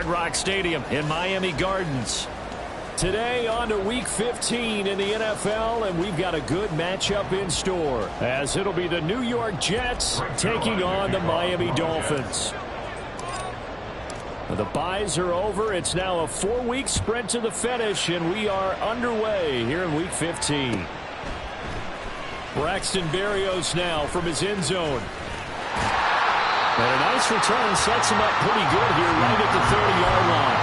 Hard Rock Stadium in Miami Gardens. Today on to Week 15 in the NFL, and we've got a good matchup in store, as it'll be the New York Jets taking on the Miami Dolphins. The byes are over. It's now a 4-week sprint to the finish, and we are underway here in Week 15. Braxton Berrios now from his end zone. And a nice return sets him up pretty good here right at the 30-yard line.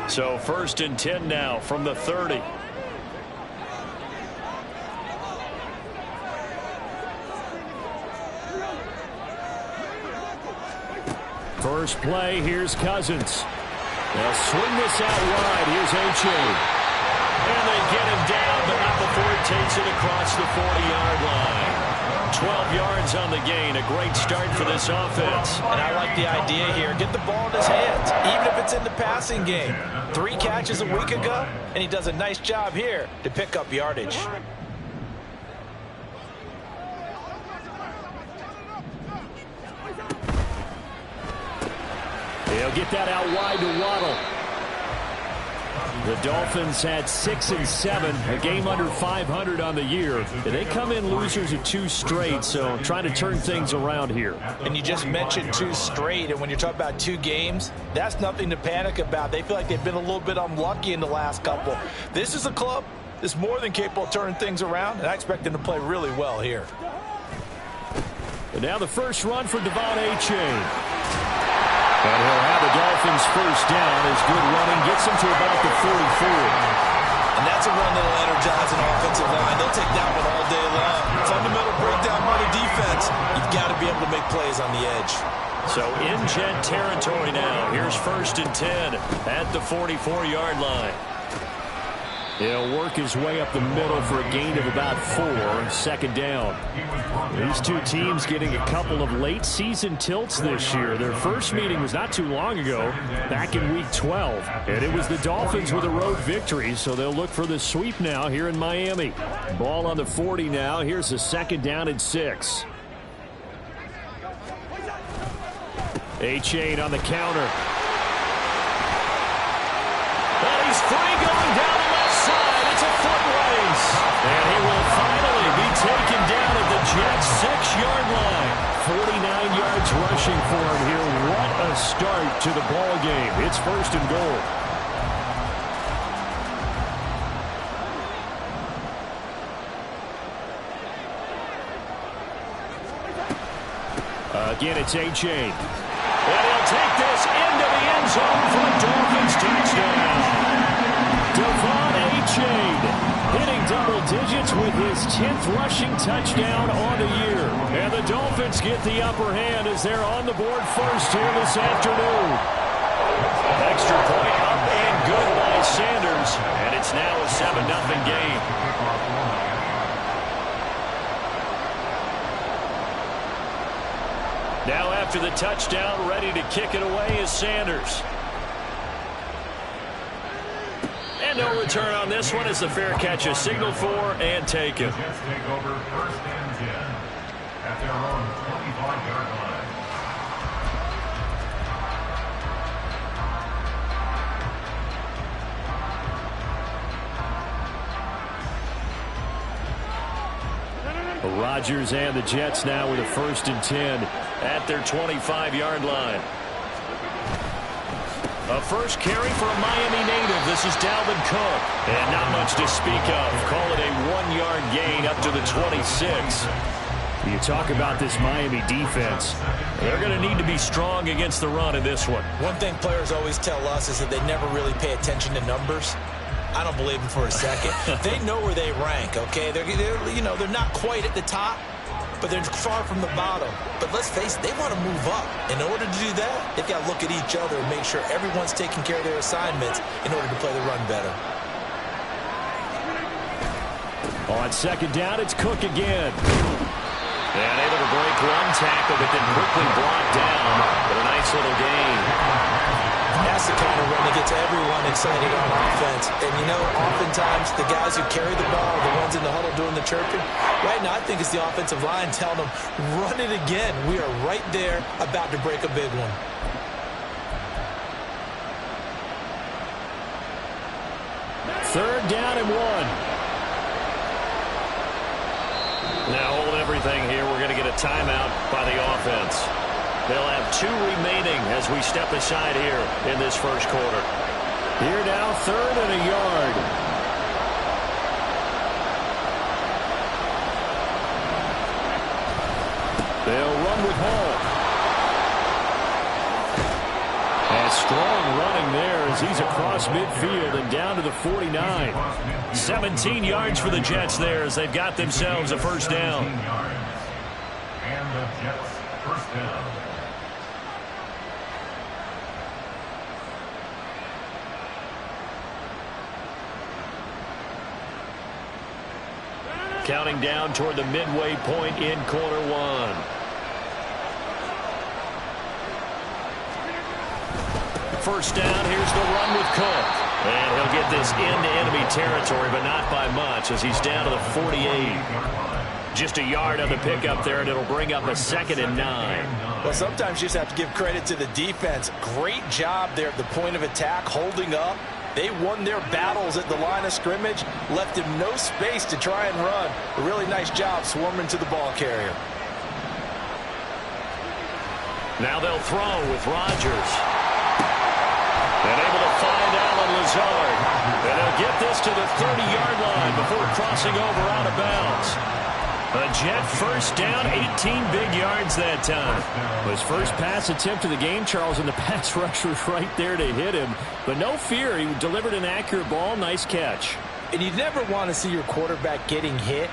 So 1st and 10 now from the 30. First play, here's Cousins. They'll swing this out wide. Here's H.A. And they get him down, but not before he takes it across the 40-yard line. 12 yards on the gain. A great start for this offense. And I like the idea here. Get the ball in his hands, even if it's in the passing game. 3 catches a week ago, and he does a nice job here to pick up yardage. They'll get that out wide to Waddle. The Dolphins had 6 and 7, a game under 500 on the year. They come in losers of 2 straight, so trying to turn things around here. And you just mentioned 2 straight, and when you're talking about 2 games, that's nothing to panic about. They feel like they've been a little bit unlucky in the last couple. This is a club that's more than capable of turning things around, and I expect them to play really well here. And now the first run for Devon A-Chain. And he'll have the Dolphins first down as good running gets him to about the 44. And that's a run that'll energize an offensive line. They'll take that one all day long. Fundamental breakdown by the defense. You've got to be able to make plays on the edge. So in Jet territory now. Here's 1st and 10 at the 44-yard line. He'll work his way up the middle for a gain of about 4. 2nd down. These 2 teams getting a couple of late season tilts this year. Their first meeting was not too long ago, back in Week 12. And it was the Dolphins with a road victory, so they'll look for the sweep now here in Miami. Ball on the 40 now. Here's a 2nd down and 6. A-Chain on the counter. And he's free going down the left side. It's a foot race. And he will finally be taken down at the Jets' 6-yard line. 49 yards rushing for him here. What a start to the ball game. It's 1st and goal. Again, it's A-Chain. And he'll take this into the end zone for a Dolphins touchdown. Devon A-Chain hitting double digits with his 10th rushing touchdown on the year. And the Dolphins get the upper hand as they're on the board first here this afternoon. Extra point up and good by Sanders. And it's now a 7-0 game. Now after the touchdown, ready to kick it away is Sanders. And no return on this one as the fair catch is signaled for and taken. Jets take over 1st and 10 at their own 25-yard line. Rodgers and the Jets now with a 1st and 10 at their 25-yard line. A first carry for a Miami native. This is Dalvin Cook. And not much to speak of. Call it a 1-yard gain up to the 26. You talk about this Miami defense. They're going to need to be strong against the run in this one. One thing players always tell us is that they never really pay attention to numbers. I don't believe them for a second. They know where they rank, okay? They're not quite at the top, but they're far from the bottom. But let's face it, they want to move up. In order to do that, they've got to look at each other and make sure everyone's taking care of their assignments in order to play the run better. On 2nd down, it's Cook again. And able to break one tackle, but then quickly brought down. But a nice little gain. That's the kind of run that gets everyone excited on offense. And, you know, oftentimes the guys who carry the ball are the ones in the huddle doing the chirping. Right now, I think it's the offensive line telling them, run it again. We are right there about to break a big one. Third down and 1. Now hold everything here. We're going to get a timeout by the offense. They'll have 2 remaining as we step aside here in this first quarter. Here now, 3rd and a yard. They'll run with Hall. And strong running there as he's across midfield and down to the 49. 17 yards for the Jets there as they've got themselves a first down. And the Jets first down. Counting down toward the midway point in quarter 1. First down, here's the run with Cook. And he'll get this into enemy territory, but not by much as he's down to the 48. Just a yard on the pickup there, and it'll bring up a 2nd and 9. Well, sometimes you just have to give credit to the defense. Great job there at the point of attack, holding up. They won their battles at the line of scrimmage, left him no space to try and run. A really nice job swarming to the ball carrier. Now they'll throw with Rodgers. And able to find Allen Lazard. And they'll get this to the 30-yard line before crossing over out of bounds. A Jet first down, 18 big yards that time. His first pass attempt of the game, Charles, and the pass rush was right there to hit him. But no fear, he delivered an accurate ball. Nice catch. And you never want to see your quarterback getting hit,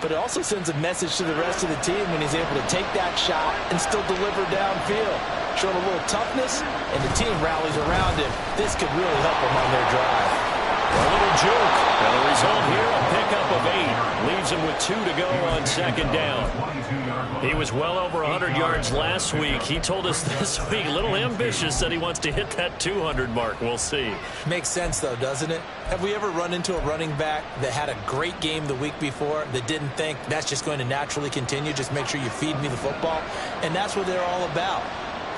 but it also sends a message to the rest of the team when he's able to take that shot and still deliver downfield. Showing a little toughness, and the team rallies around him. This could really help them on their drive. A little juke. And the result here, a pickup of 8. Leaves him with 2 to go on 2nd down. He was well over 100 yards last week. He told us this week, a little ambitious, said he wants to hit that 200 mark. We'll see. Makes sense, though, doesn't it? Have we ever run into a running back that had a great game the week before that didn't think that's just going to naturally continue? Just make sure you feed me the football. And that's what they're all about.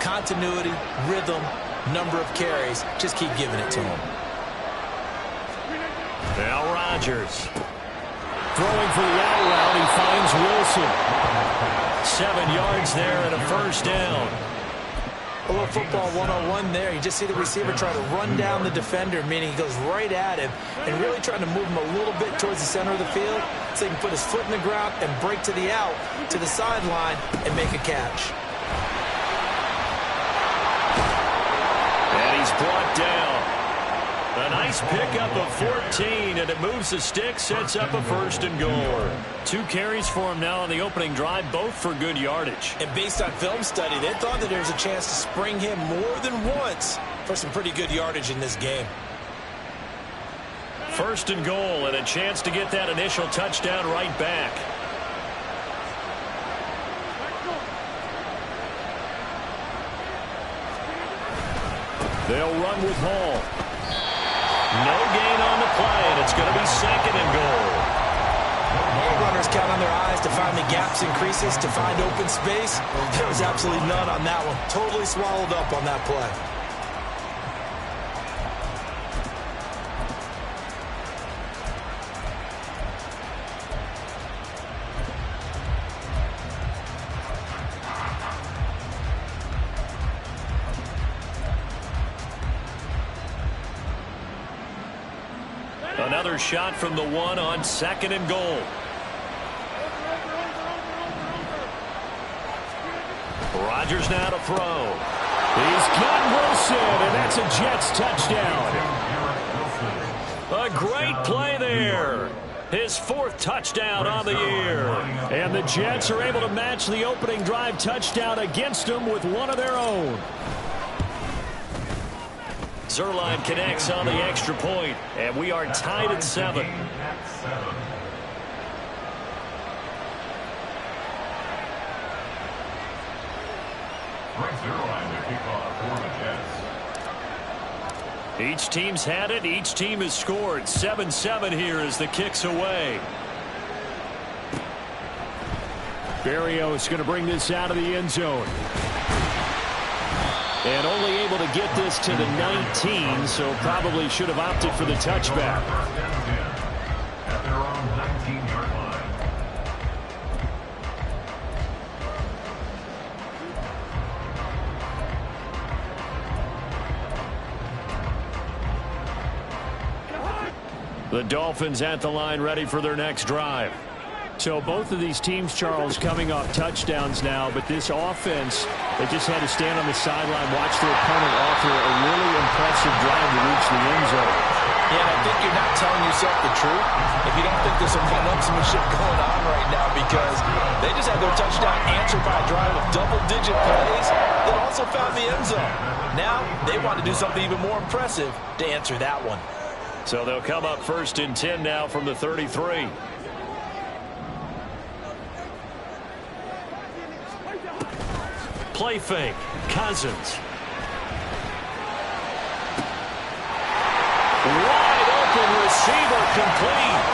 Continuity, rhythm, number of carries. Just keep giving it to him. Now Rodgers. Throwing for the out route, he finds Wilson. 7 yards there and a first down. A little football 101 there. You just see the receiver try to run down the defender, meaning he goes right at him and really trying to move him a little bit towards the center of the field so he can put his foot in the ground and break to the out, to the sideline, and make a catch. And he's brought down. A nice pickup of 14, and it moves the stick, sets up a 1st and goal. 2 carries for him now on the opening drive, both for good yardage. And based on film study, they thought that there was a chance to spring him more than once for some pretty good yardage in this game. 1st and goal, and a chance to get that initial touchdown right back. They'll run with Hall. No gain on the play, and it's going to be 2nd and goal. All runners count on their eyes to find the gaps and creases, to find open space. There was absolutely none on that one. Totally swallowed up on that play. Another shot from the 1 on 2nd and goal. Rodgers now to throw. He's got Wilson, and that's a Jets touchdown. A great play there. His 4th touchdown on the year. And the Jets are able to match the opening drive touchdown against them with one of their own. Zerline connects on the extra point, and we are tied at 7. Brings their line to kick off for the Jets. Each team's had it. Each team has scored. 7-7 here as the kick's away. Barrios is going to bring this out of the end zone. And only able to get this to the 19, so probably should have opted for the touchback. First down and 10 at their own 19-yard line. The Dolphins at the line ready for their next drive. So both of these teams, Charles, coming off touchdowns now, but this offense, they just had to stand on the sideline, watch their opponent offer a really impressive drive to reach the end zone. Yeah, and I think you're not telling yourself the truth if you don't think there's some one-upsmanship going on right now, because they just had their touchdown answered by a drive of double-digit plays that also found the end zone. Now they want to do something even more impressive to answer that one. So they'll come up 1st and 10 now from the 33. Play fake. Cousins. Wide open receiver complete.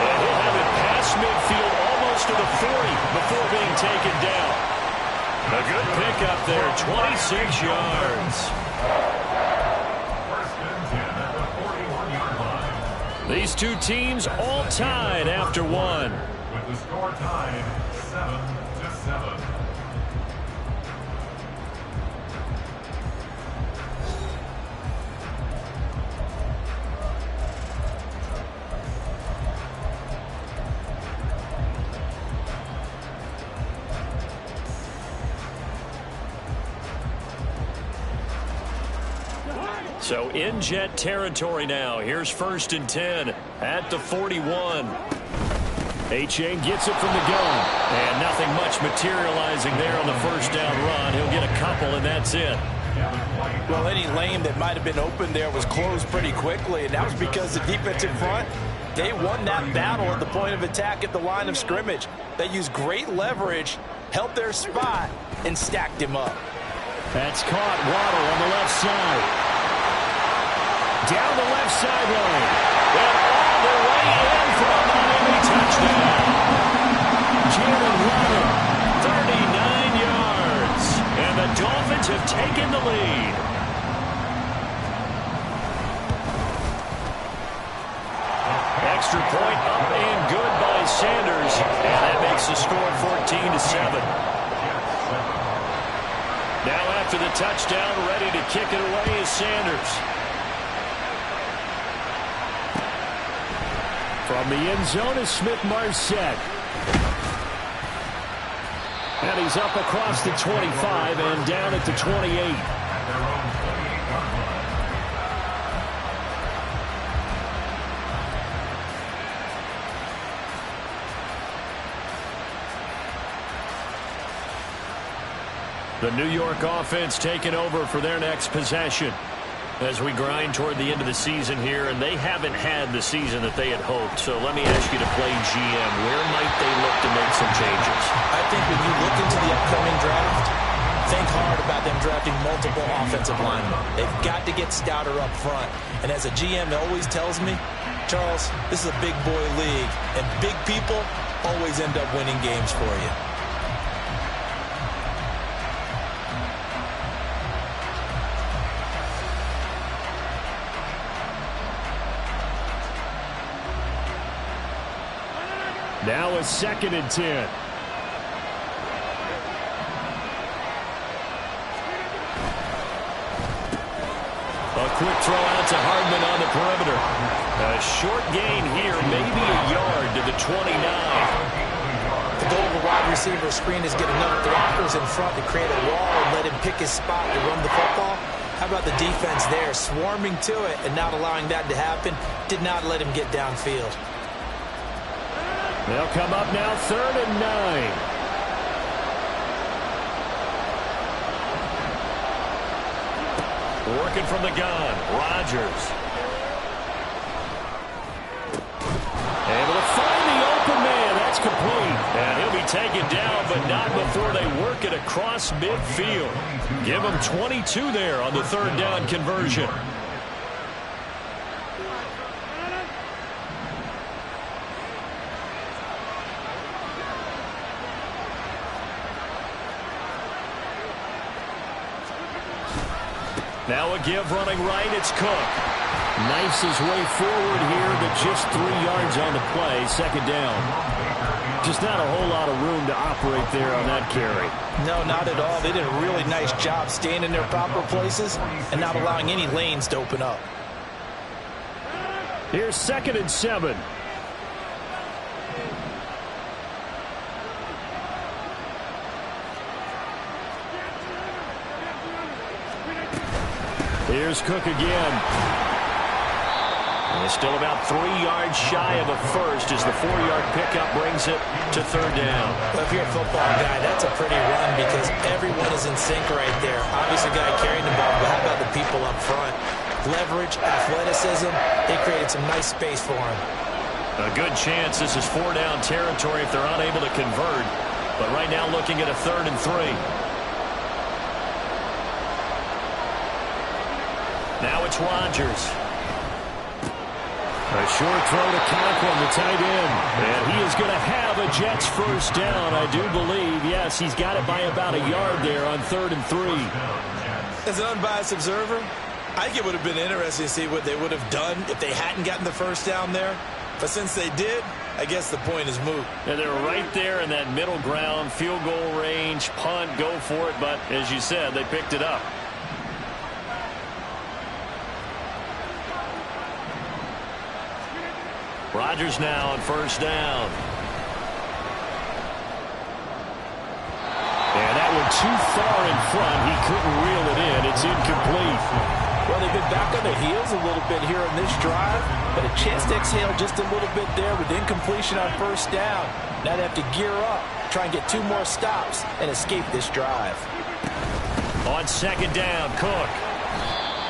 And he'll have it past midfield almost to the 40 before being taken down. A good pickup there. 26 yards. First and 10 at the 41-yard line. These two teams all tied after one. With the score tied 7-7. So in Jet territory now. Here's 1st and 10 at the 41. A-Chain gets it from the gun. And nothing much materializing there on the first down run. He'll get a couple, and that's it. Well, any lane that might have been open there was closed pretty quickly, and that was because the defensive front, they won that battle at the point of attack at the line of scrimmage. They used great leverage, held their spot, and stacked him up. That's caught. Waddle on the left side. Down the left sideline. And all the way in for a Miami touchdown. Jalen Waddle, 39 yards. And the Dolphins have taken the lead. Extra point up and good by Sanders. And that makes the score 14-7. Now after the touchdown, ready to kick it away is Sanders. From the end zone is Smith-Marset. And he's up across the 25 and down at the 28. The New York offense taking over for their next possession as we grind toward the end of the season here, and they haven't had the season that they had hoped. So let me ask you to play GM. Where might they look to make some changes? I think when you look into the upcoming draft, think hard about them drafting multiple offensive linemen. They've got to get stouter up front. And as a GM always tells me, Charles, this is a big boy league, and big people always end up winning games for you. Now a 2nd and 10. A quick throw out to Hardman on the perimeter. A short gain here, maybe a yard to the 29. The goal of a wide receiver screen is get enough blockers in front to create a wall and let him pick his spot to run the football. How about the defense there, swarming to it and not allowing that to happen? Did not let him get downfield. They'll come up now 3rd and 9. Working from the gun, Rodgers. Able to find the open man. That's complete. And he'll be taken down, but not before they work it across midfield. Give them 22 there on the third down conversion. Now a give running right, it's Cook. Knifes his way forward here, but just 3 yards on the play, second down. Just not a whole lot of room to operate there on that carry. No, not at all. They did a really nice job staying in their proper places and not allowing any lanes to open up. Here's 2nd and 7. Here's Cook again. And it's still about 3 yards shy of a first as the 4-yard pickup brings it to third down. Well, if you're a football guy, that's a pretty run because everyone is in sync right there. Obviously, the guy carrying the ball, but how about the people up front? Leverage, athleticism, they created some nice space for him. A good chance this is 4-down territory if they're unable to convert. But right now looking at a 3rd and 3. Now it's Rodgers. A short throw to Conklin, the tight end. And he is going to have a Jets first down, I do believe. Yes, he's got it by about a yard there on 3rd and 3. As an unbiased observer, I think it would have been interesting to see what they would have done if they hadn't gotten the first down there. But since they did, I guess the point is moot. And they're right there in that middle ground, field goal range, punt, go for it. But as you said, they picked it up. Rodgers now on first down. And that one too far in front. He couldn't reel it in. It's incomplete. Well, they've been back on their heels a little bit here in this drive, but a chance to exhale just a little bit there with incompletion on first down. Now they have to gear up, try and get 2 more stops, and escape this drive. On second down, Cook.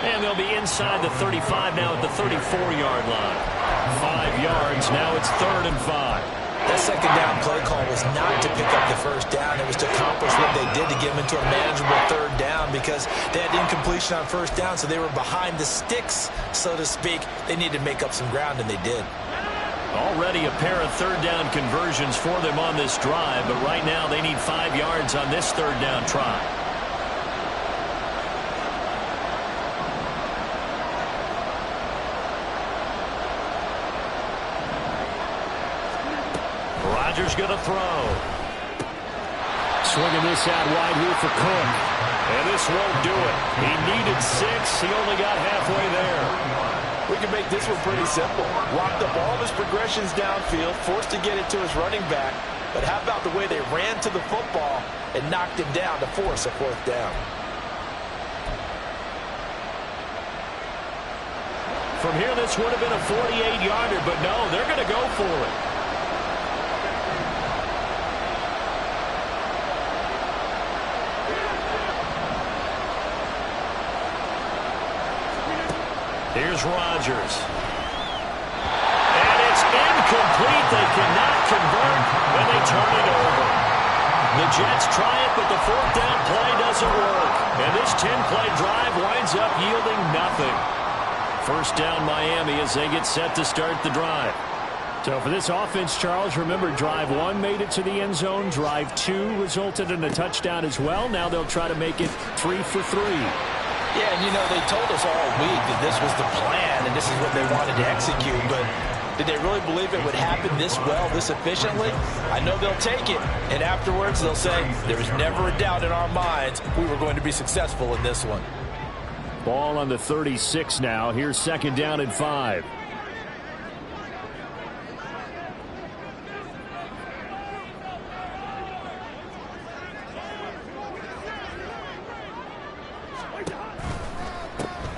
And they'll be inside the 35 now at the 34-yard line. 5 yards, now it's 3rd and 5. That second down play call was not to pick up the first down. It was to accomplish what they did to get them into a manageable 3rd down because they had incompletion on first down, so they were behind the sticks, so to speak. They needed to make up some ground, and they did. Already a pair of 3rd down conversions for them on this drive, but right now they need 5 yards on this 3rd down try. Rodgers going to throw. Swinging this out wide here for Cook. And this won't do it. He needed 6. He only got halfway there. We can make this one pretty simple. Locked up all his progressions downfield, forced to get it to his running back. But how about the way they ran to the football and knocked him down to force a 4th down? From here, this would have been a 48-yarder, but no, they're going to go for it. Here's Rodgers. And it's incomplete. They cannot convert, and they turn it over. The Jets try it, but the 4th down play doesn't work. And this 10-play drive winds up yielding nothing. First down Miami as they get set to start the drive. So for this offense, Charles, remember drive 1 made it to the end zone. Drive 2 resulted in a touchdown as well. Now they'll try to make it 3 for 3. Yeah, and you know, they told us all week that this was the plan and this is what they wanted to execute, but did they really believe it would happen this well, this efficiently? I know they'll take it, and afterwards they'll say, there was never a doubt in our minds we were going to be successful in this one. Ball on the 36 now. Here's 2nd down and 5.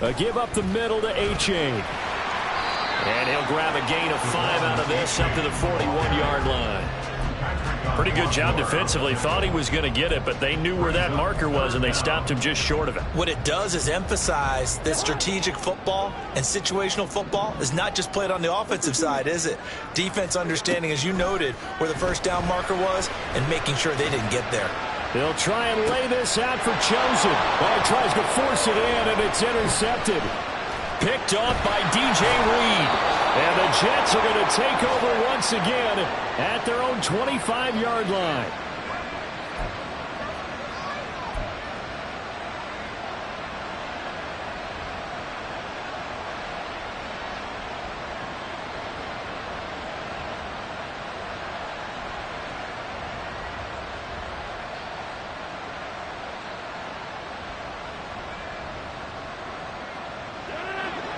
A give up the middle to A-Chain. And he'll grab a gain of 5 out of this up to the 41-yard line. Pretty good job defensively. Thought he was going to get it, but they knew where that marker was, and they stopped him just short of it. What it does is emphasize that strategic football and situational football is not just played on the offensive side, is it? Defense understanding, as you noted, where the first down marker was and making sure they didn't get there. They'll try and lay this out for Chosen. Well, he tries to force it in, and it's intercepted. Picked off by DJ Reed. And the Jets are going to take over once again at their own 25-yard line.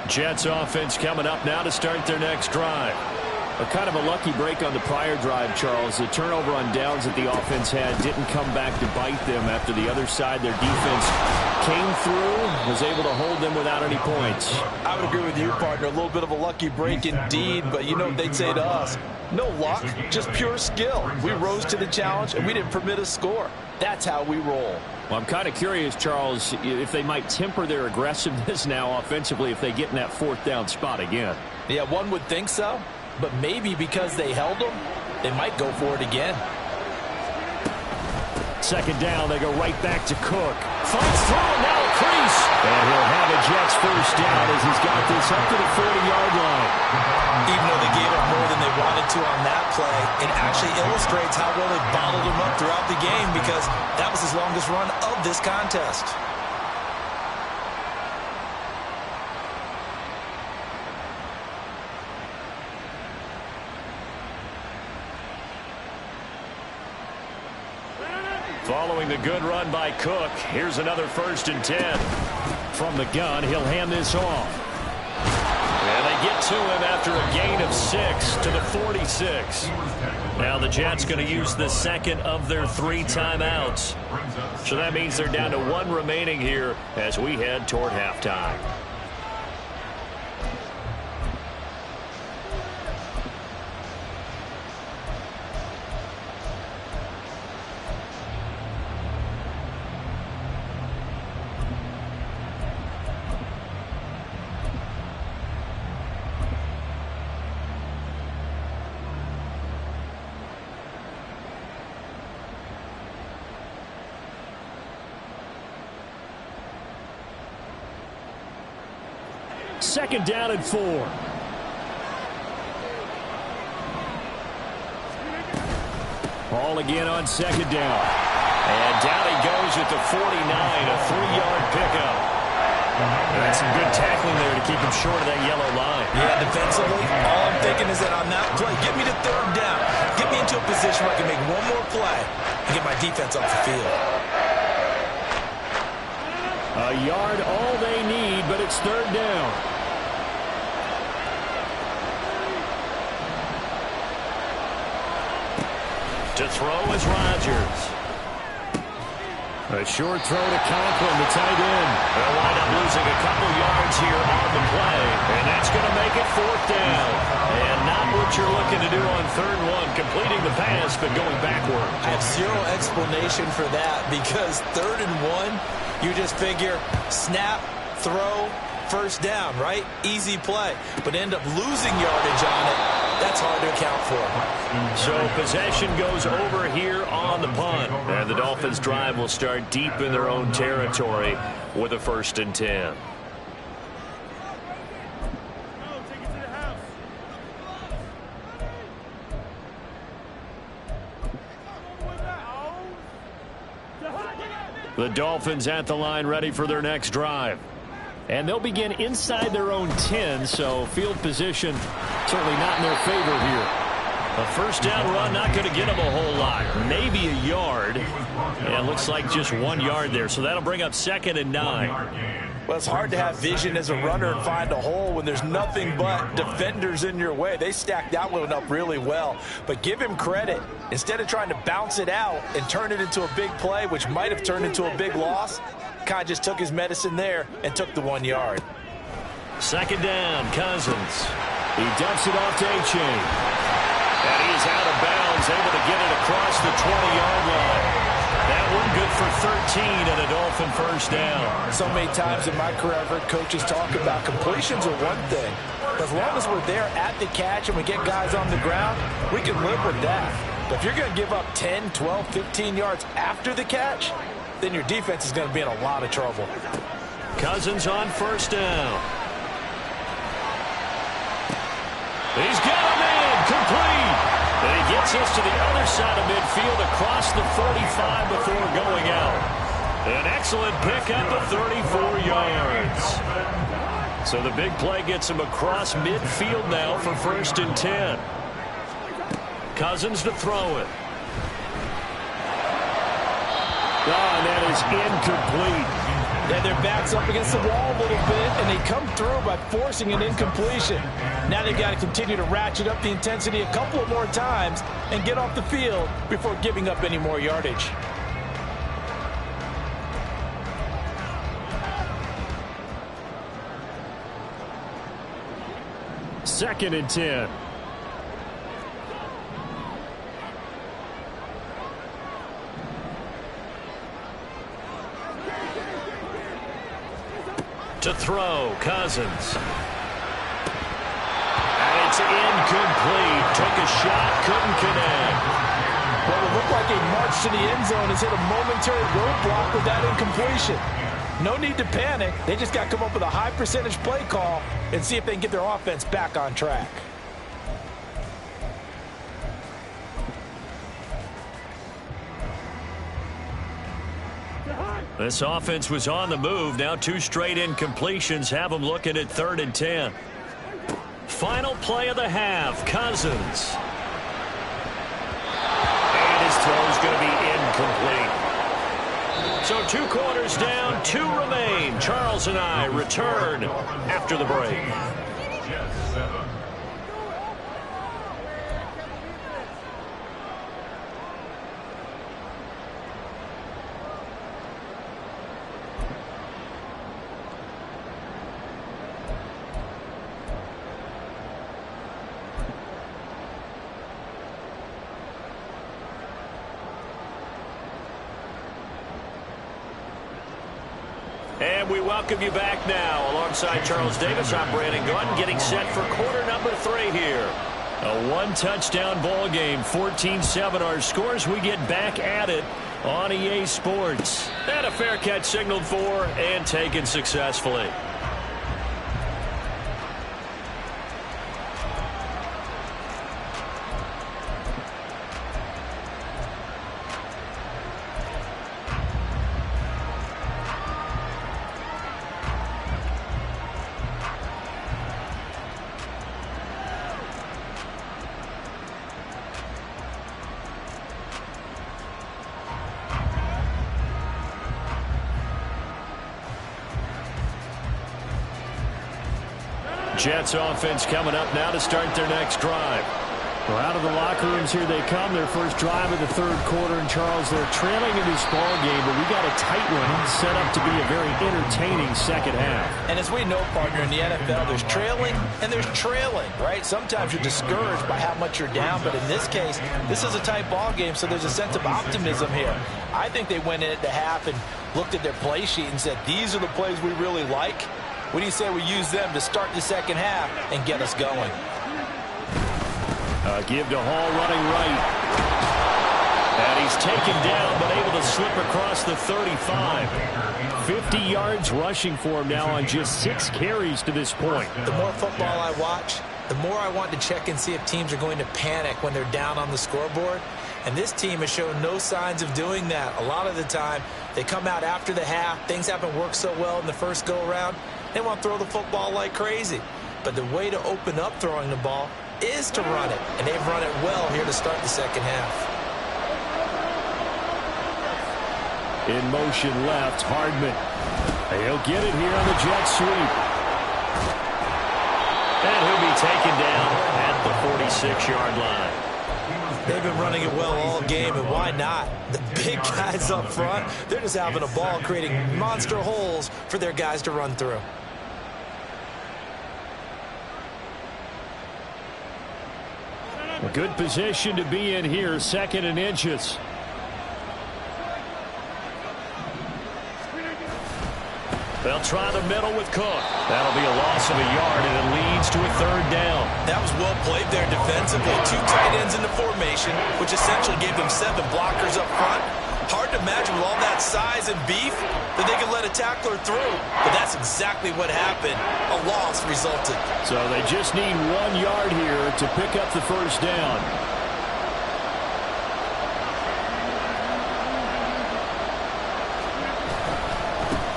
Jets offense coming up now to start their next drive. A kind of a lucky break on the prior drive, Charles. The turnover on downs that the offense had didn't come back to bite them after the other side. Their defense came through, was able to hold them without any points. I would agree with you, partner. A little bit of a lucky break indeed, but you know what they'd say to us? No luck, just pure skill. We rose to the challenge, and we didn't permit a score. That's how we roll. Well, I'm kind of curious, Charles, if they might temper their aggressiveness now offensively if they get in that fourth down spot again. Yeah, one would think so, but maybe because they held them, they might go for it again. Second down, they go right back to Cook. Fights through and now a crease. And he'll have a Jets first down as he's got this up to the 40-yard line. Even though they gave up more than they wanted to on that play, it actually illustrates how well they bottled him up throughout the game because that was his longest run of this contest. Following the good run by Cook, here's another 1st and 10. From the gun, he'll hand this off. And they get to him after a gain of 6 to the 46. Now the Jets going to use the second of their 3 timeouts. So that means they're down to 1 remaining here as we head toward halftime. Second down and 4. Ball again on second down. And down he goes at the 49, a 3-yard pickup. That's some good tackling there to keep him short of that yellow line. Yeah, defensively, all I'm thinking is that on that play, get me to 3rd down. Get me into a position where I can make one more play and get my defense off the field. A yard all they need, but it's 3rd down. To throw is Rodgers. A short throw to Conklin, the tight end. They'll wind up losing a couple yards here on the play, and that's going to make it 4th down. And not what you're looking to do on 3rd and 1, completing the pass, but going backward. I have zero explanation for that because 3rd and 1, you just figure snap, throw, 1st down, right? Easy play, but end up losing yardage on it. That's hard to account for. So possession goes over here on the punt. And the Dolphins drive will start deep in their own territory with a 1st and 10. The Dolphins at the line ready for their next drive. And they'll begin inside their own 10, so field position certainly not in their favor here. A 1st down run, not going to get them a whole lot. Maybe a yard. And it looks like just 1 yard there, so that'll bring up 2nd and 9. Well, it's hard to have vision as a runner and find a hole when there's nothing but defenders in your way. They stacked that one up really well. But give him credit. Instead of trying to bounce it out and turn it into a big play, which might have turned into a big loss, kind of just took his medicine there and took the 1 yard. 2nd down, Cousins. He dumps it off to A-Chain. And he is out of bounds, able to get it across the 20-yard line. That one good for 13 and a Dolphin first down. So many times in my career I've heard coaches talk about completions are one thing. But as long as we're there at the catch and we get guys on the ground, we can live with that. But if you're going to give up 10, 12, 15 yards after the catch, then your defense is going to be in a lot of trouble. Cousins on first down. He's got a man complete. And he gets us to the other side of midfield across the 45 before going out. An excellent pickup of 34 yards. So the big play gets him across midfield now for 1st and 10. Cousins to throw it. Oh, and that is incomplete. Yeah, their back's up against the wall a little bit, and they come through by forcing an incompletion. Now they've got to continue to ratchet up the intensity a couple of more times and get off the field before giving up any more yardage. Second and 10. To throw, Cousins. And it's incomplete. Took a shot, couldn't connect. Well, it looked like a march to the end zone has hit a momentary roadblock with that incompletion. No need to panic. They just got to come up with a high percentage play call and see if they can get their offense back on track. This offense was on the move. Now 2 straight incompletions have them looking at 3rd and 10. Final play of the half, Cousins. And his throw's going to be incomplete. So 2 quarters down, 2 remain. Charles and I return after the break. Jets 7. And we welcome you back now. Alongside Charles Davis, I'm Brandon Gunn, getting set for quarter number 3 here. A 1-touchdown ball game, 14-7 our scores. We get back at it on EA Sports. And a fair catch signaled for and taken successfully. Jets offense coming up now to start their next drive. Well, out of the locker rooms here they come. Their first drive of the 3rd quarter. And Charles, they're trailing in this ball game, but we got a tight one set up to be a very entertaining second half. And as we know, partner, in the NFL, there's trailing and there's trailing, right? Sometimes you're discouraged by how much you're down, but in this case, this is a tight ball game, so there's a sense of optimism here. I think they went in at the half and looked at their play sheet and said, these are the plays we really like. What do you say we use them to start the second half and get us going? Give to Hall running right. And he's taken down, but able to slip across the 35. 50 yards rushing for him now on just 6 carries to this point. The more football I watch, the more I want to check and see if teams are going to panic when they're down on the scoreboard. And this team has shown no signs of doing that. A lot of the time, they come out after the half. Things haven't worked so well in the first go-around. They want to throw the football like crazy. But the way to open up throwing the ball is to run it. And they've run it well here to start the second half. In motion left, Hardman. He'll get it here on the jet sweep. And he'll be taken down at the 46-yard line. They've been running it well all game, and why not? The big guys up front, they're just having a ball, creating monster holes for their guys to run through. A good position to be in here, 2nd and inches. They'll try the middle with Cook. That'll be a loss of a yard, and it leads to a 3rd down. That was well played there defensively. 2 tight ends in the formation, which essentially gave them 7 blockers up front. Hard to imagine with all that size and beef that they could let a tackler through. But that's exactly what happened. A loss resulted. So they just need 1 yard here to pick up the 1st down.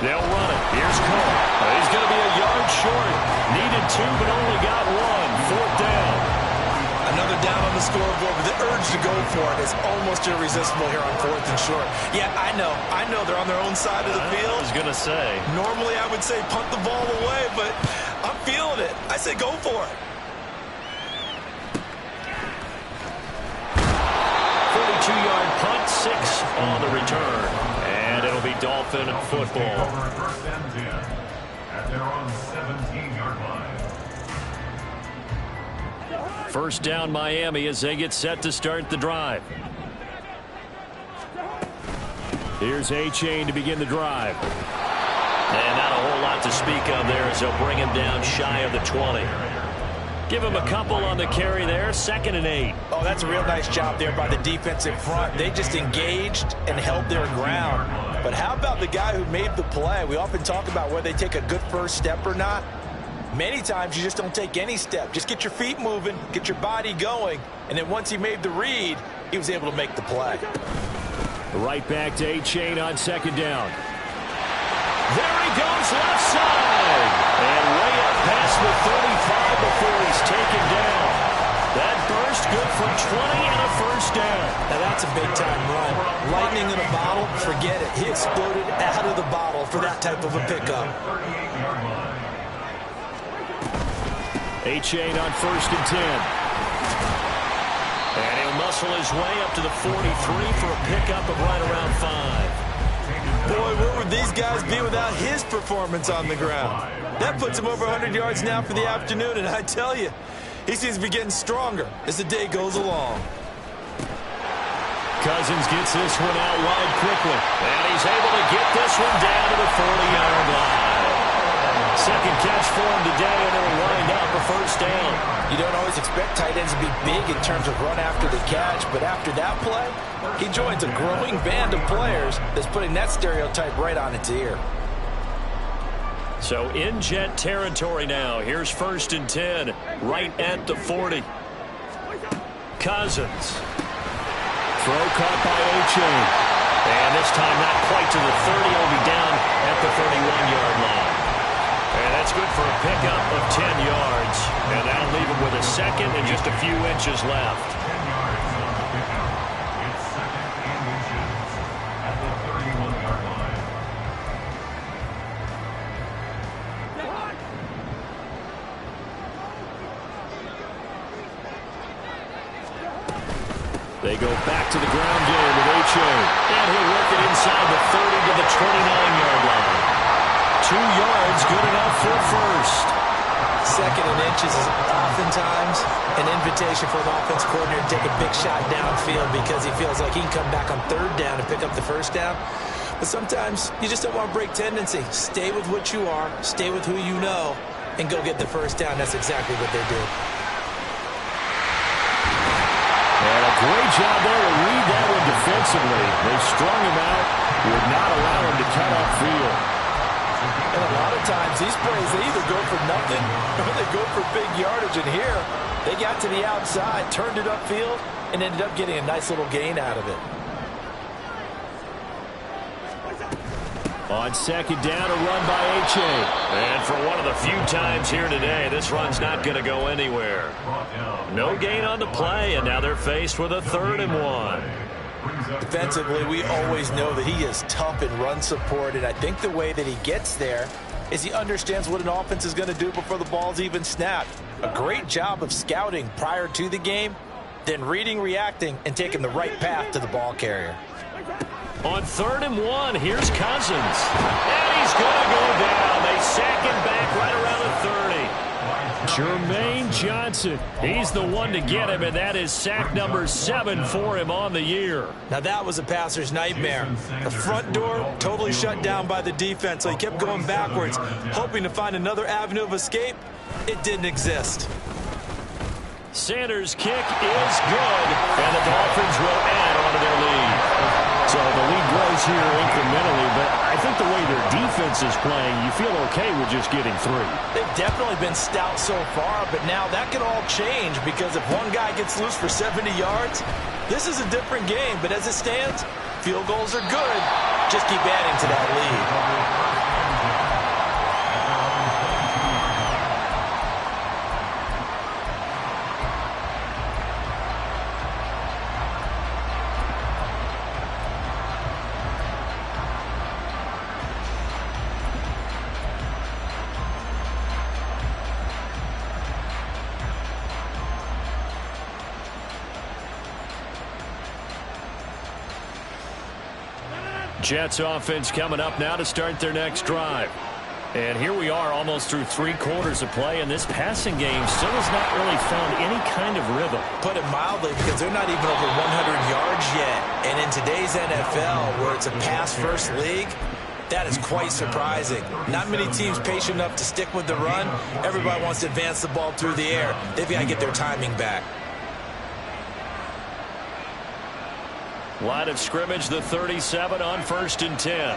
They'll run it. Here's Cook. He's going to be a yard short. Needed 2, but only got 1. 4th down. Another down on the scoreboard, but the urge to go for it is almost irresistible here on 4th and short. Yeah, I know they're on their own side of the field. I was going to say. Normally I would say punt the ball away, but I'm feeling it. I say go for it. 42-yard punt, 6 on the return. And it'll be Dolphin football. First and 10 at their own 17-yard line. First down Miami as they get set to start the drive. Here's A-Chain to begin the drive. And not a whole lot to speak of there as they'll bring him down shy of the 20. Give him a couple on the carry there. 2nd and 8. Oh, that's a real nice job there by the defense in front. They just engaged and held their ground. But how about the guy who made the play? We often talk about whether they take a good first step or not. Many times you just don't take any step. Just get your feet moving, get your body going, and then once he made the read, he was able to make the play. Right back to A-Chain on 2nd down. There he goes, left side. And way up past the 35 before he's taken down. That burst good for 20 and a 1st down. Now that's a big-time run. Lightning in a bottle, forget it. He exploded out of the bottle for that type of a pickup. A-Chain on 1st and 10. And he'll muscle his way up to the 43 for a pickup of right around 5. Boy, where would these guys be without his performance on the ground? That puts him over 100 yards now for the afternoon, and I tell you, he seems to be getting stronger as the day goes along. Cousins gets this one out wide quickly. And he's able to get this one down to the 40-yard line. 2nd catch for him today, and it'll wind up a 1st down. You don't always expect tight ends to be big in terms of run after the catch, but after that play, he joins a growing band of players that's putting that stereotype right on its ear. So in Jet territory now. Here's 1st and 10, right at the 40. Cousins. Throw caught by A-Chain. And this time not quite to the 30. He'll be down at the 31-yard line. And that's good for a pickup of 10 yards. And that'll leave him with a 2nd and just a few inches left. 10 yards on the pickup. It's 2nd and inches at the 31-yard line. They go back to the ground game with A-Chain. And he'll work it inside the 30 to the 29-yard line. 2 yards, good enough for a 1st. 2nd and inches is oftentimes an invitation for an offense coordinator to take a big shot downfield because he feels like he can come back on 3rd down and pick up the 1st down. But sometimes you just don't want to break tendency. Stay with what you are, stay with who you know, and go get the 1st down. That's exactly what they did. And a great job there to read that one defensively. They strung him out, would not allow him to cut upfield. And a lot of times, these plays, they either go for nothing or they go for big yardage. And here, they got to the outside, turned it upfield, and ended up getting a nice little gain out of it. On 2nd down, a run by A-Chain. And for one of the few times here today, this run's not going to go anywhere. No gain on the play, and now they're faced with a 3rd and 1. Defensively, we always know that he is tough in run support, and I think the way that he gets there is he understands what an offense is going to do before the ball's even snapped. A great job of scouting prior to the game, then reading, reacting, and taking the right path to the ball carrier. On 3rd and 1, here's Cousins. And he's going to go down. They sack him back right around the 30. Jermaine Johnson. He's the one to get him, and that is sack number 7 for him on the year. Now that was a passer's nightmare. The front door totally shut down by the defense, so he kept going backwards, hoping to find another avenue of escape. It didn't exist. Sanders' kick is good, and the Dolphins will add on to their lead. So the lead grows here incrementally, but I think the way their defense is playing, you feel okay with just getting 3. They've definitely been stout so far, but now that could all change because if one guy gets loose for 70 yards, this is a different game. But as it stands, field goals are good. Just keep adding to that lead. Jets offense coming up now to start their next drive. And here we are almost through 3 quarters of play, and this passing game still has not really found any kind of rhythm. Put it mildly, because they're not even over 100 yards yet. And in today's NFL, where it's a pass-first league, that is quite surprising. Not many teams patient enough to stick with the run. Everybody wants to advance the ball through the air. They've got to get their timing back. Line of scrimmage, the 37 on 1st and 10.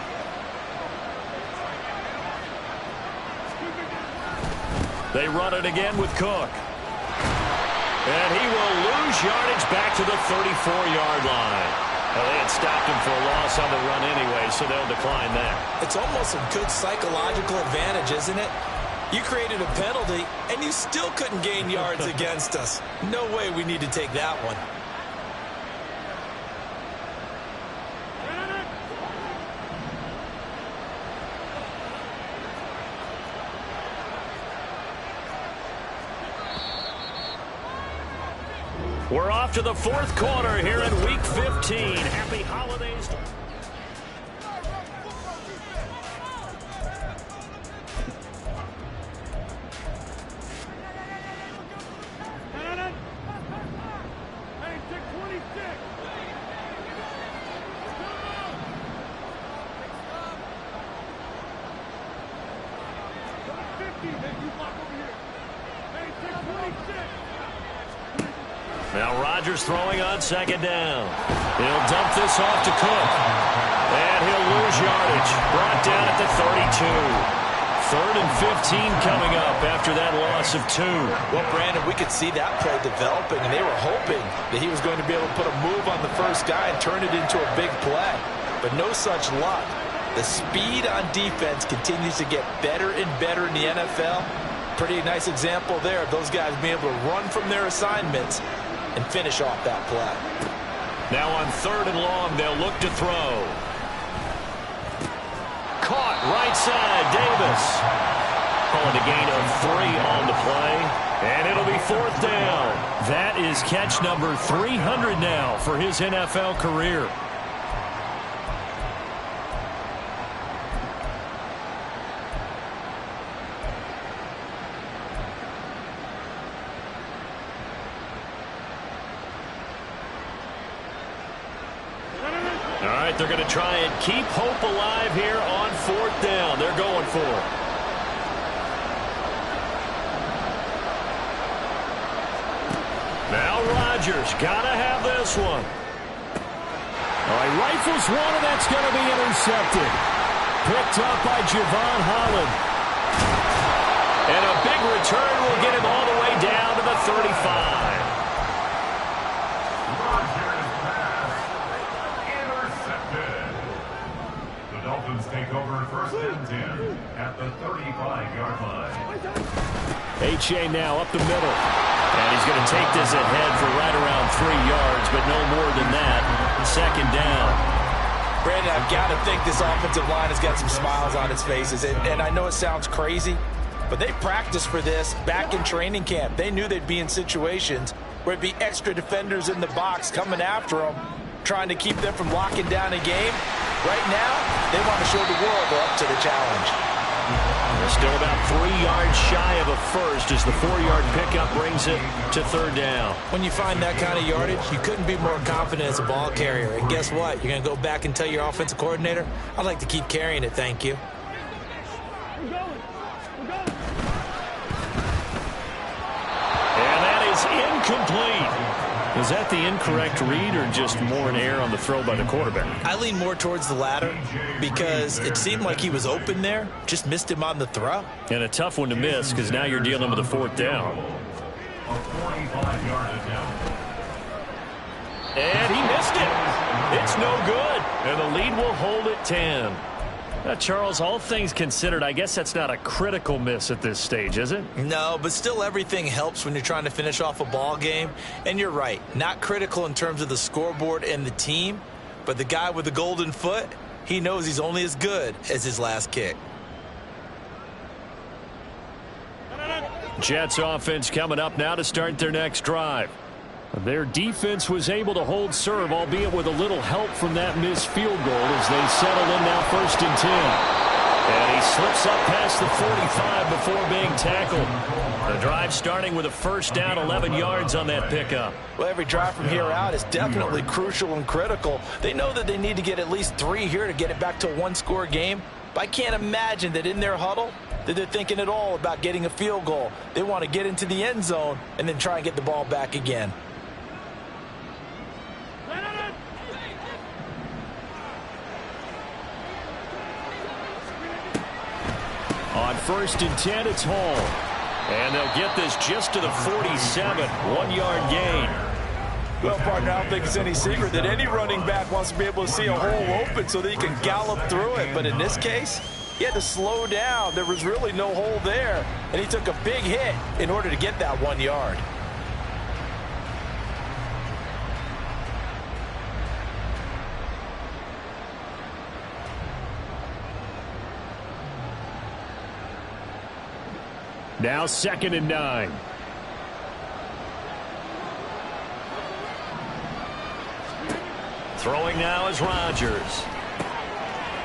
They run it again with Cook. And he will lose yardage back to the 34-yard line. Well, they had stopped him for a loss on the run anyway, so they'll decline that. It's almost a good psychological advantage, isn't it? You created a penalty, and you still couldn't gain yards against us. No way we need to take that one. We're off to the 4th quarter here in Week 15. Happy holidays. Now Rodgers throwing on 2nd down. He'll dump this off to Cook. And he'll lose yardage. Brought down at the 32. 3rd and 15 coming up after that loss of 2. Well, Brandon, we could see that play developing, and they were hoping that he was going to be able to put a move on the first guy and turn it into a big play. But no such luck. The speed on defense continues to get better and better in the NFL. Pretty nice example there of those guys being able to run from their assignments and finish off that play. Now on 3rd and long, they'll look to throw. Caught right side, Davis. Calling a gain of 3 on the play. And it'll be 4th down. That is catch number 300 now for his NFL career. All right, they're going to try and keep hope alive here on 4th down. They're going for it. Now Rodgers got to have this one. All right, rifles one, and that's going to be intercepted. Picked up by Javon Holland. And a big return will get him all the way down to the 35. Take over 1st and 10 at the 35-yard line. H.A. now up the middle. And he's going to take this ahead for right around 3 yards, but no more than that. 2nd down. Brandon, I've got to think this offensive line has got some smiles on its faces. And I know it sounds crazy, but they practiced for this back in training camp. They knew they'd be in situations where it'd be extra defenders in the box coming after them, trying to keep them from locking down a game. Right now, they want to show the world they're up to the challenge. Still about 3 yards shy of a first as the 4-yard pickup brings it to third down. When you find that kind of yardage, you couldn't be more confident as a ball carrier. And guess what? You're going to go back and tell your offensive coordinator, I'd like to keep carrying it, thank you. And that is incomplete. Is that the incorrect read or just more an error on the throw by the quarterback? I lean more towards the latter because it seemed like he was open there, just missed him on the throw. And a tough one to miss because now you're dealing with a 4th down. A 45-yard attempt. And he missed it. It's no good. And the lead will hold at 10. Now, Charles, all things considered, I guess that's not a critical miss at this stage, is it? No, but still everything helps when you're trying to finish off a ball game. And you're right, not critical in terms of the scoreboard and the team, but the guy with the golden foot, he knows he's only as good as his last kick. Jets offense coming up now to start their next drive. Their defense was able to hold serve, albeit with a little help from that missed field goal as they settle in now 1st and 10. And he slips up past the 45 before being tackled. The drive starting with a 1st down, 11 yards on that pickup. Well, every drive from here out is definitely crucial and critical. They know that they need to get at least 3 here to get it back to a 1-score game. But I can't imagine that in their huddle that they're thinking at all about getting a field goal. They want to get into the end zone and then try and get the ball back again. On 1st and 10, it's Hall. And they'll get this just to the 47, 1-yard gain. Well, partner, I don't think it's any secret that any running back wants to be able to see a hole open so that he can gallop through it. But in this case, he had to slow down. There was really no hole there. And he took a big hit in order to get that 1 yard. Now 2nd and 9. Throwing now is Rodgers.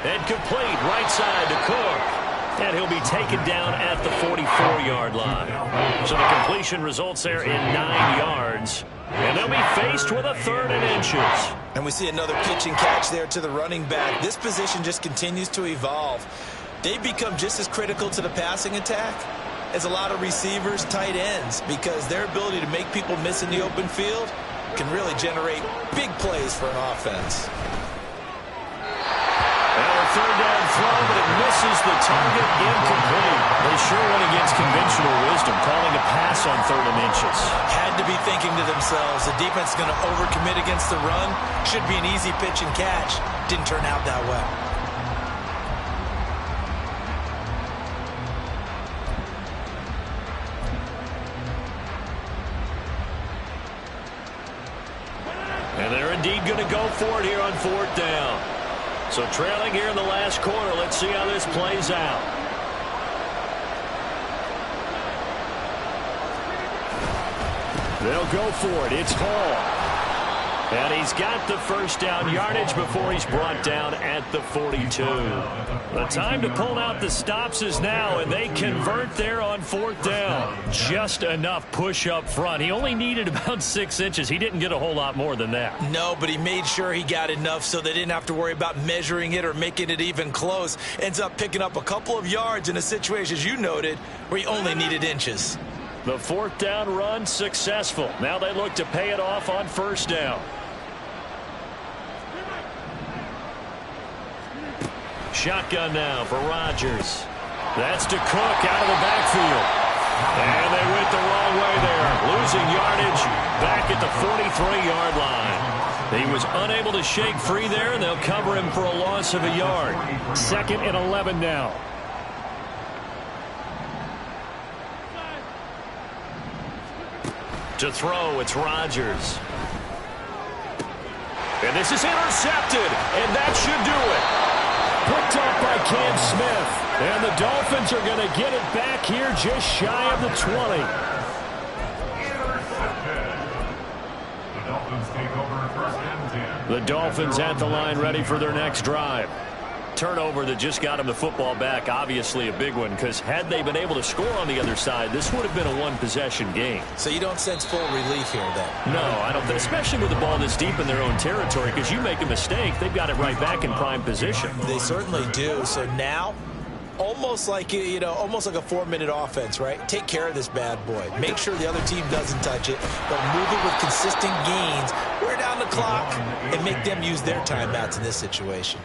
And complete right side to Cook. And he'll be taken down at the 44-yard line. So the completion results there in 9 yards. And they'll be faced with a 3rd and inches. And we see another pitch and catch there to the running back. This position just continues to evolve. They become just as critical to the passing attack as a lot of receivers, tight ends, because their ability to make people miss in the open field can really generate big plays for an offense. And a 3rd down throw, but it misses the target, incomplete. They sure went against conventional wisdom, calling a pass on 3rd and inches. Had to be thinking to themselves, the defense is going to overcommit against the run. Should be an easy pitch and catch. Didn't turn out that way. And they're indeed going to go for it here on 4th down. So trailing here in the last quarter. Let's see how this plays out. They'll go for it. It's Hall. And he's got the 1st down yardage before he's brought down at the 42. The time to pull out the stops is now, and they convert there on 4th down. Just enough push up front. He only needed about 6 inches. He didn't get a whole lot more than that. No, but he made sure he got enough so they didn't have to worry about measuring it or making it even close. Ends up picking up a couple of yards in a situation, as you noted, where he only needed inches. The 4th down run successful. Now they look to pay it off on 1st down. Shotgun now for Rodgers. That's to Cook out of the backfield. And they went the wrong way there. Losing yardage back at the 43-yard line. He was unable to shake free there, and they'll cover him for a loss of a yard. 2nd and 11 now. To throw, it's Rodgers. And this is intercepted, and that should do it. Picked up by Cam Smith. And the Dolphins are going to get it back here just shy of the 20. The Dolphins take over 1st and 10. The Dolphins at the line ready for their next drive. turnover that just got them the football back, obviously a big one, because had they been able to score on the other side, this would have been a one-possession game. So you don't sense full relief here, then? No, I don't, especially with the ball this deep in their own territory, because you make a mistake, they've got it right back in prime position. They certainly do. So now, almost like a 4-minute offense, right? Take care of this bad boy. Make sure the other team doesn't touch it, but move it with consistent gains. Wear down the clock and make them use their timeouts in this situation.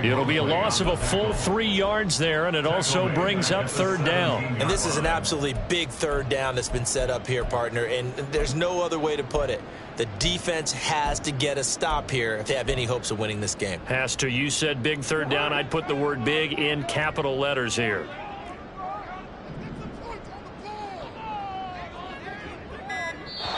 It'll be a loss of a full 3 yards there, and it also brings up third down. And this is an absolutely big third down that's been set up here, partner, and there's no other way to put it. The defense has to get a stop here if they have any hopes of winning this game. Has to. You said big third down. I'd put the word big in capital letters here.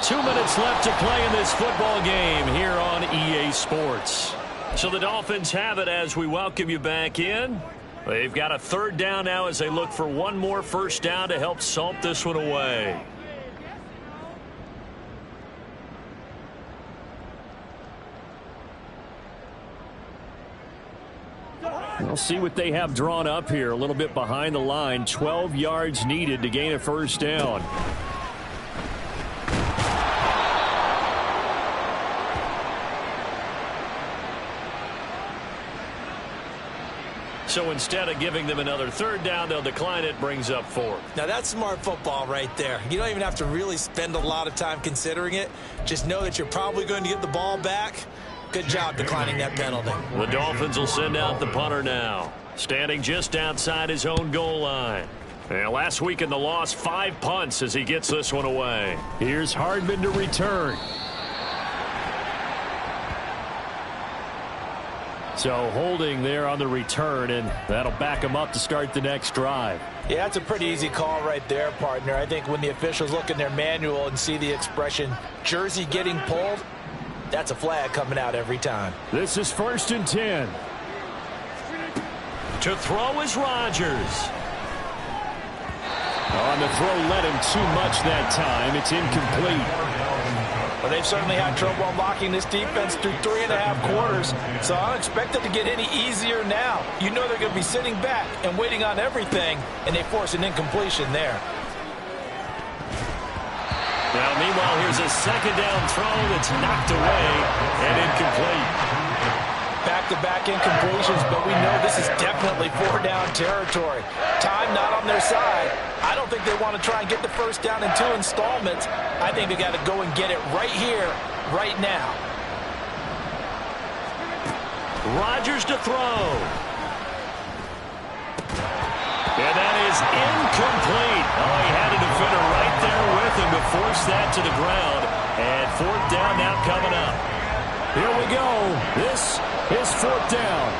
Two minutes left to play in this football game here on EA Sports. So the Dolphins have it as we welcome you back in. They've got a third down now as they look for one more first down to help salt this one away. We'll see what they have drawn up here. A little bit behind the line. 12 yards needed to gain a first down. So instead of giving them another third down, they'll decline it. Brings up 4. Now that's smart football right there. You don't even have to really spend a lot of time considering it. Just know that you're probably going to get the ball back. Good job declining that penalty. The Dolphins will send out the punter now, standing just outside his own goal line. And last week in the loss, 5 punts as he gets this one away. Here's Hardman to return. So holding there on the return, and that'll back him up to start the next drive. Yeah, that's a pretty easy call right there, partner. I think when the officials look in their manual and see the expression jersey getting pulled, that's a flag coming out every time. This is 1st and 10. To throw is Rodgers. On the throw, led him too much that time. It's incomplete. Well, they've certainly had trouble unlocking this defense through 3.5 quarters, so I don't expect it to get any easier now. You know they're going to be sitting back and waiting on everything, and they force an incompletion there. Now, meanwhile, here's a second down throw that's knocked away and incomplete. Back-to-back incompletions, but we know this is definitely 4-down territory. Time not on their side. I don't think they want to try and get the first down in 2 installments. I think they got to go and get it right here, right now. Rodgers to throw. And that is incomplete. Oh, he had a defender right there with him to force that to the ground. And 4th down now coming up. Here we go. This is 4th down.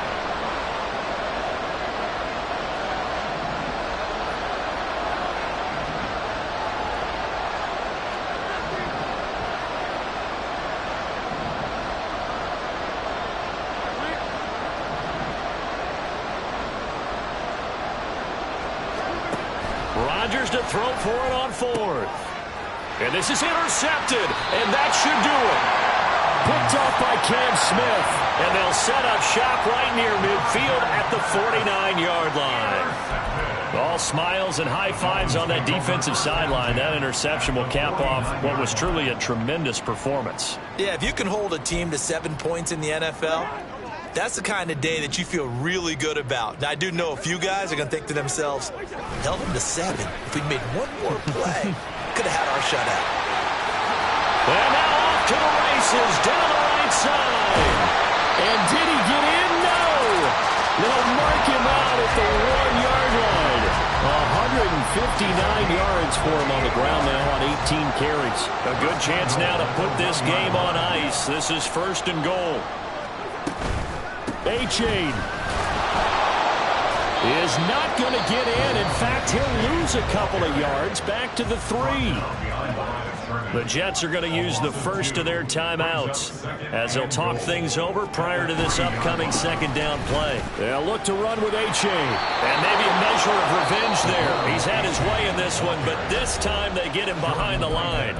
Rodgers to throw for it on 4th. And this is intercepted, and that should do it. Picked off by Cam Smith. And they'll set up shop right near midfield at the 49-yard line. All smiles and high fives on that defensive sideline. That interception will cap off what was truly a tremendous performance. Yeah, if you can hold a team to 7 points in the NFL, that's the kind of day that you feel really good about. Now, I do know a few guys are going to think to themselves, held them to 7. If we'd made one more play, could have had our shutout. And now off to the races, down the right side. And did he get in? No. They'll mark him out at the 1-yard line. 159 yards for him on the ground now on 18 carries. A good chance now to put this game on ice. This is 1st and goal. A-Chain is not going to get in. In fact, he'll lose a couple of yards back to the 3. The Jets are going to use the first of their timeouts as they'll talk things over prior to this upcoming 2nd down play. They'll look to run with A-Chain. And maybe a measure of revenge there. He's had his way in this one, but this time they get him behind the line.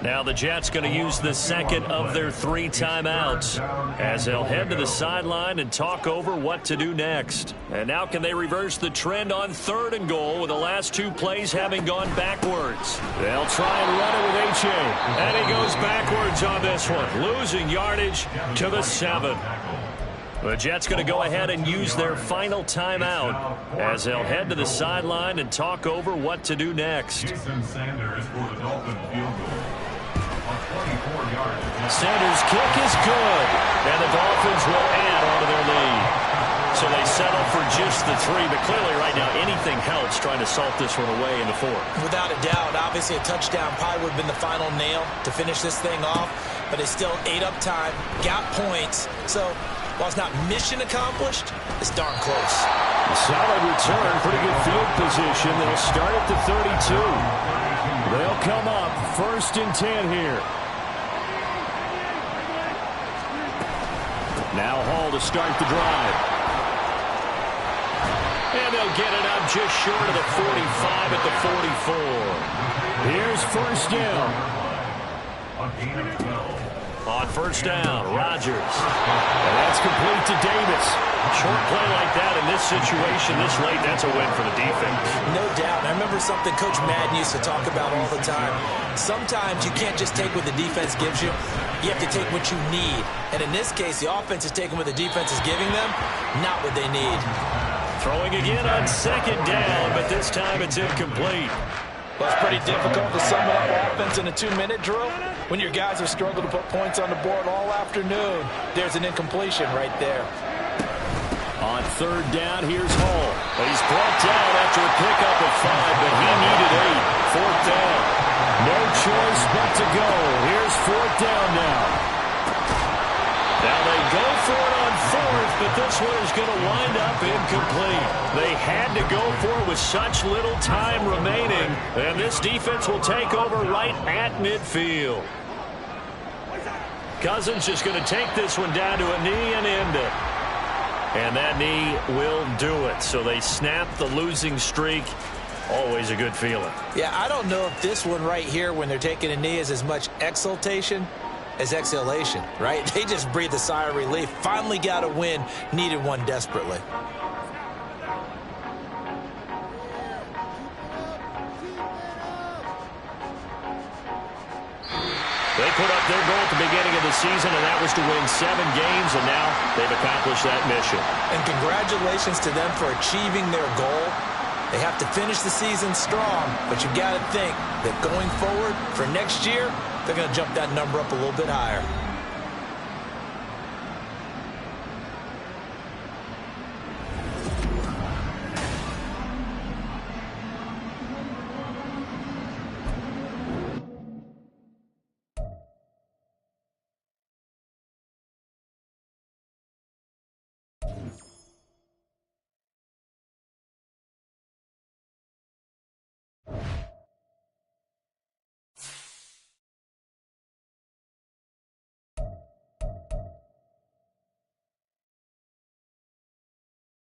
Now the Jets going to use the second of their 3 timeouts as they'll head to the sideline and talk over what to do next. And now can they reverse the trend on 3rd and goal with the last 2 plays having gone backwards? They'll try and run it with H.A. And he goes backwards on this one, losing yardage to the 7. The Jets going to go ahead and use their final timeout as they'll head to the sideline and talk over what to do next. Sanders for the Dolphins field goal. A 24-yard. Sanders' kick is good, and the Dolphins will add onto their lead. So they settle for just the 3, but clearly right now anything helps trying to salt this one away in the 4th. Without a doubt, obviously a touchdown probably would have been the final nail to finish this thing off, but they still ate up time, got points, so while it's not mission accomplished, it's darn close. A solid return, pretty good field position. They'll start at the 32. They'll come up 1st and 10 here. Now Hall to start the drive. And they'll get it up just short of the 45 at the 44. Here's 1st down. A gain of 12. On 1st down, Rodgers. And that's complete to Davis. Short play like that in this situation this late, that's a win for the defense. No doubt. I remember something Coach Madden used to talk about all the time. Sometimes you can't just take what the defense gives you. You have to take what you need. And in this case, the offense is taking what the defense is giving them, not what they need. Throwing again on 2nd down, but this time it's incomplete. Well, it's pretty difficult to sum it up offense in a 2-minute drill when your guys have struggled to put points on the board all afternoon. There's an incompletion right there. On 3rd down, here's Hall. He's brought down after a pickup of 5, but he needed 8. 4th down. No choice but to go. Here's 4th down now. Now they go for it on 4th, but this one is going to wind up incomplete. They had to go for it with such little time remaining, and this defense will take over right at midfield. Cousins just going to take this one down to a knee and end it. And that knee will do it. So they snap the losing streak. Always a good feeling. Yeah, I don't know if this one right here when they're taking a knee is as much exultation as exhalation, right? They just breathed a sigh of relief. Finally got a win. Needed one desperately. They put up their goal at the beginning of the season, and that was to win 7 games, and now they've accomplished that mission. And congratulations to them for achieving their goal. They have to finish the season strong, but you've got to think that going forward for next year, they're going to jump that number up a little bit higher.